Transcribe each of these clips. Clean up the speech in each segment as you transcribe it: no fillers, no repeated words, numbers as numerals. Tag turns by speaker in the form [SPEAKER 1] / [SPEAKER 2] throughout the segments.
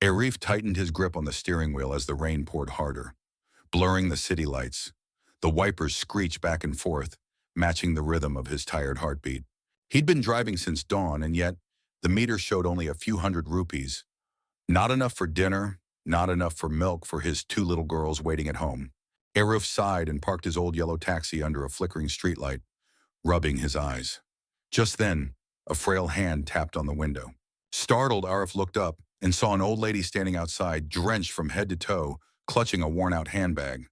[SPEAKER 1] Arif tightened his grip on the steering wheel as the rain poured harder, blurring the city lights. The wipers screeched back and forth, matching the rhythm of his tired heartbeat. He'd been driving since dawn, and yet the meter showed only a few hundred rupees. Not enough for dinner, not enough for milk for his two little girls waiting at home. Arif sighed and parked his old yellow taxi under a flickering streetlight, rubbing his eyes. Just then, a frail hand tapped on the window. Startled, Arif looked up and saw an old lady standing outside, drenched from head to toe, clutching a worn-out handbag.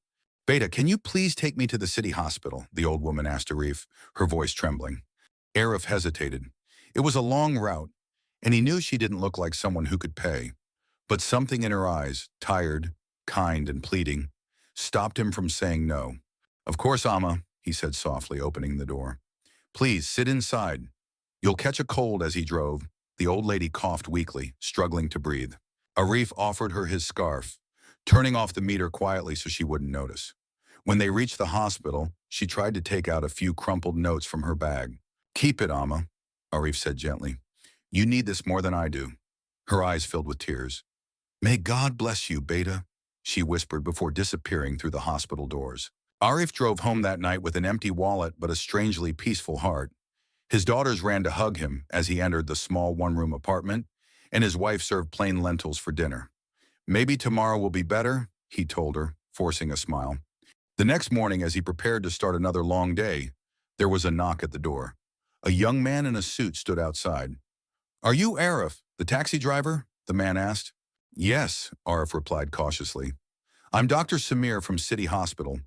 [SPEAKER 1] "Beta, can you please take me to the city hospital?" the old woman asked Arif, her voice trembling. Arif hesitated. It was a long route, and he knew she didn't look like someone who could pay. But something in her eyes, tired, kind, and pleading, stopped him from saying no. "Of course, Amma," he said softly, opening the door. "Please, sit inside. You'll catch a cold." As he drove, the old lady coughed weakly, struggling to breathe. Arif offered her his scarf, turning off the meter quietly so she wouldn't notice. When they reached the hospital, she tried to take out a few crumpled notes from her bag. "Keep it, Amma," Arif said gently. "You need this more than I do." Her eyes filled with tears. "May God bless you, Beta," she whispered before disappearing through the hospital doors. Arif drove home that night with an empty wallet but a strangely peaceful heart. His daughters ran to hug him as he entered the small one-room apartment, and his wife served plain lentils for dinner. "Maybe tomorrow will be better," he told her, forcing a smile. The next morning, as he prepared to start another long day, there was a knock at the door. A young man in a suit stood outside. "Are you Arif, the taxi driver?" the man asked. "Yes," Arif replied cautiously. "I'm Dr. Samir from City Hospital.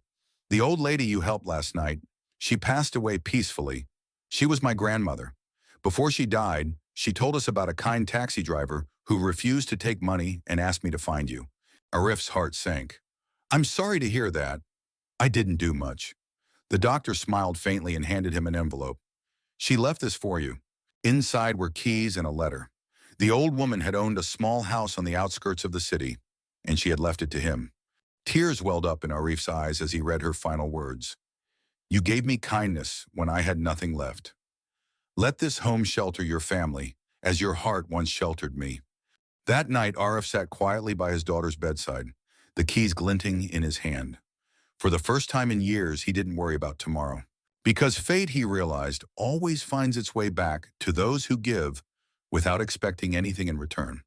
[SPEAKER 1] The old lady you helped last night, she passed away peacefully. She was my grandmother. Before she died, she told us about a kind taxi driver who refused to take money and asked me to find you." Arif's heart sank. "I'm sorry to hear that. I didn't do much." The doctor smiled faintly and handed him an envelope. "She left this for you." Inside were keys and a letter. The old woman had owned a small house on the outskirts of the city, and she had left it to him. Tears welled up in Arif's eyes as he read her final words. "You gave me kindness when I had nothing left. Let this home shelter your family, as your heart once sheltered me." That night, Arif sat quietly by his daughter's bedside, the keys glinting in his hand. For the first time in years, he didn't worry about tomorrow. Because fate, he realized, always finds its way back to those who give without expecting anything in return.